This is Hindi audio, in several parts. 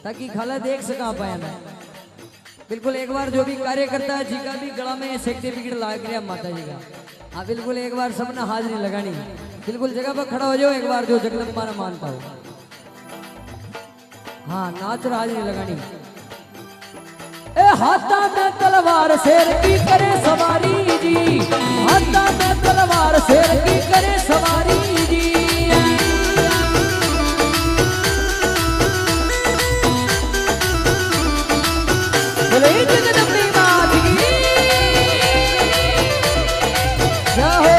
ताकि खाला देख सका पाया मैं। बिल्कुल एक बार जो भी कार्य करता है जी का भी गला में सर्टिफिकेट लाग गया माता जी का। हाँ बिल्कुल एक बार सबने हाजिरी लगानी, बिल्कुल जगह पर खड़ा हो जाओ एक बार जो जगदम्बा न मानता हो। हाँ नाच और हाजिरी लगानी। ए हाथा में तलवार शेर की करे सवारी जी, हाथा में तलवार शेर की करे सवारी जी। बोले जगदम्बे मात की जय हो।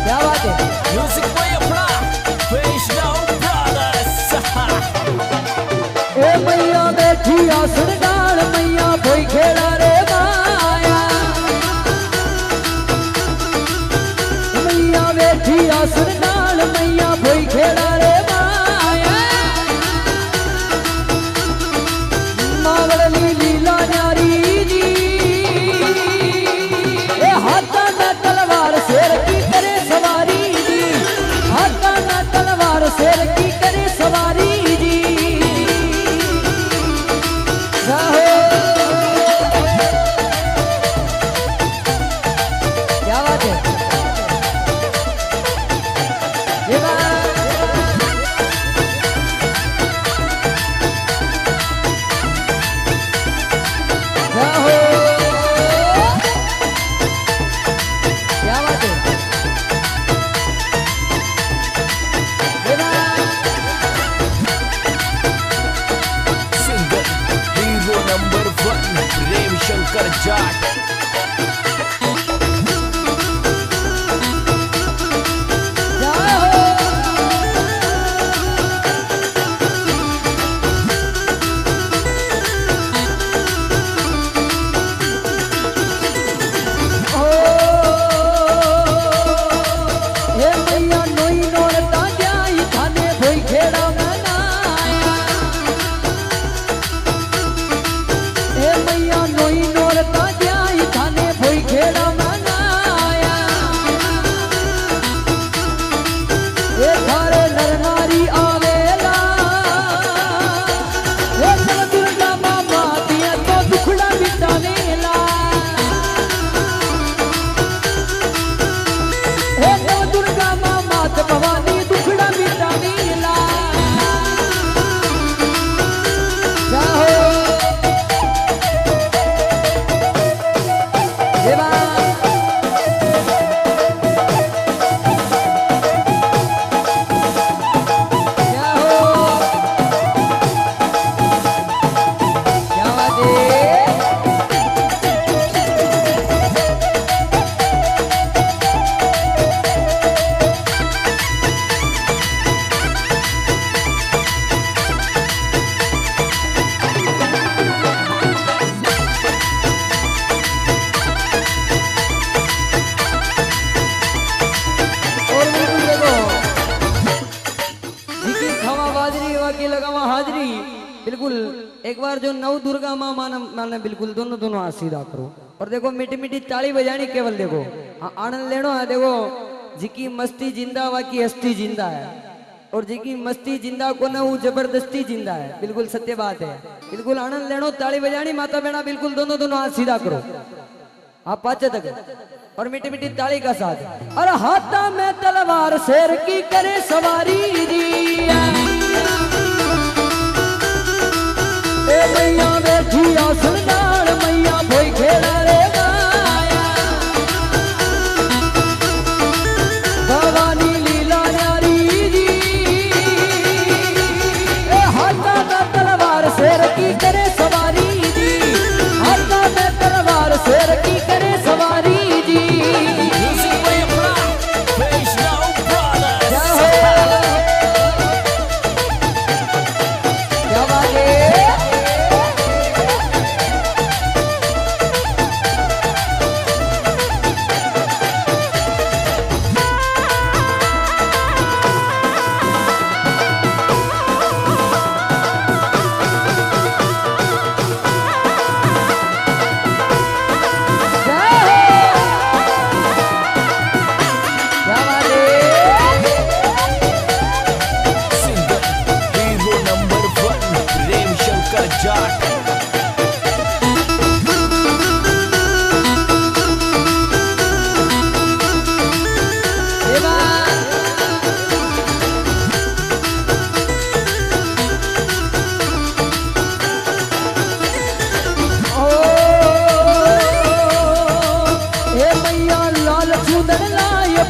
क्या बात है। Music for your pride, Fish Now Brothers. ए मैया बैठी आसन डाल मैया कोई खेड़ा रे माया, मैया बैठी आसन डाल मैया कोई खेड़ा रे माया। मावली लीला न्यारी जी, ए हाथा में तलवार शेर की करे सवारी जी, हाथा में तलवार शेर की करे सवारी जी। क्या बात है। ये क्या बात है। Singer, hero number 1, Prem Shankar Jat. बिल्कुल एक बार जो नव दुर्गा माँ माने बिल्कुल दोनों दोनों हाथ सीधा करो और देखो मीठी मीठी ताली बजानी केवल देखो आनंद लेनो है। देखो जिकी मस्ती जिंदा वाकी हस्ती जिंदा है और जिकी मस्ती जिंदा को ना वो जबरदस्ती जिंदा है। बिल्कुल सत्य बात है। बिल्कुल आनंद लेनो ताली बजानी माता बहना बिल्कुल दोनों दोनों हाथ सीधा करो आप पाचे तक और मीठी मीठी ताली का साथ। और हाथा में तलवार शेर की करे सवारी जी, ए मैया बैठी आसन डाल मैया कोई खेड़ा रे माया। भवानी लीला न्यारी जी, ए हाथा में तलवार शेर की करे सवारी जी, हाथा में तलवार शेर की करे सवारी जी। Music for your pride, Fish Now Brothers. क्या बात है।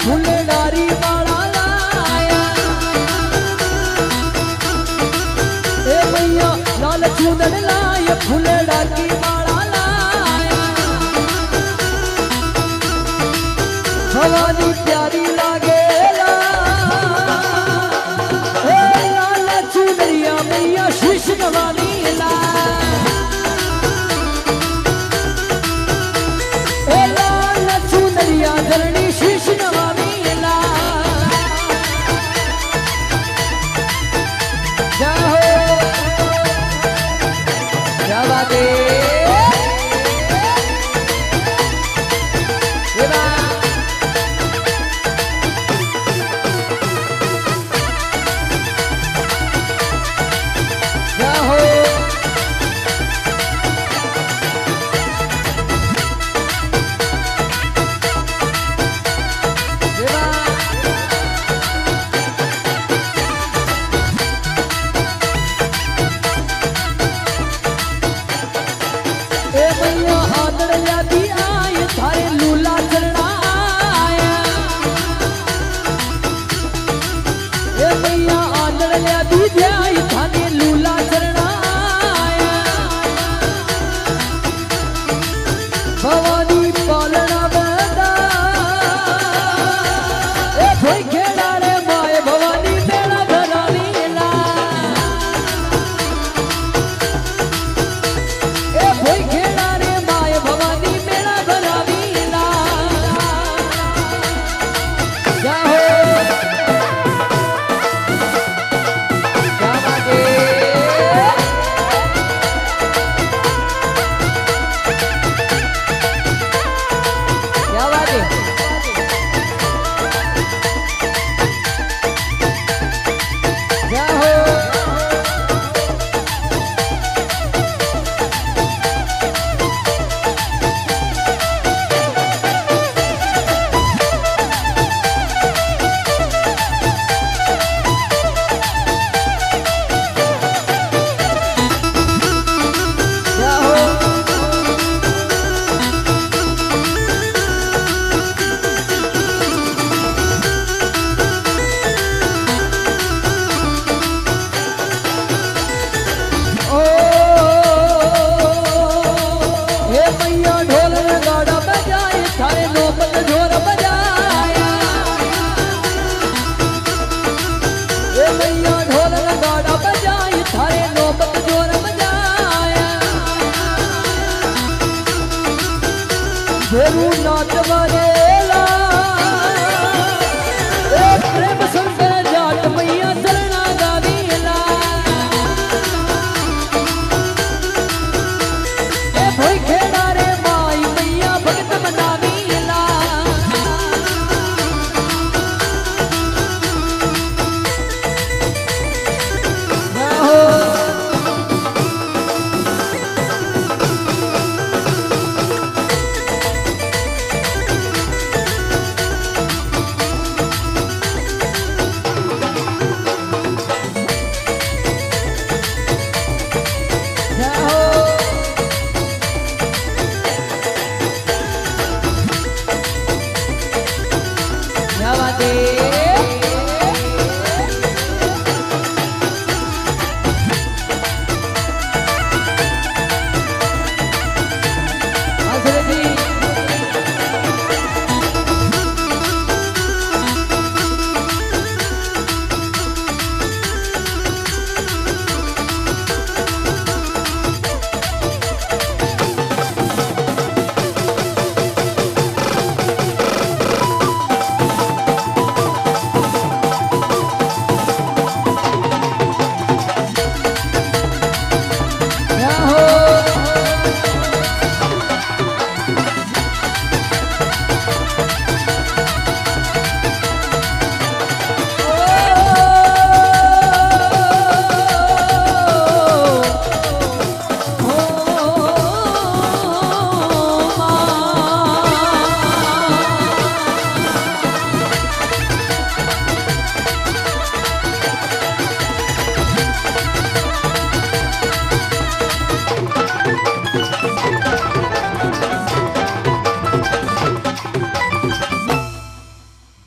फुलडारी वाला लाया ए भैया लाल चूदन लाया फुलडारी वाला लाया भवानी प्यारी लागेला ए लाल चूदरिया मैया शीश नवानी ला ए लाल चूदरिया धरणी शीश नवानी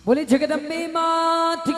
बोली जगदम्बे मात की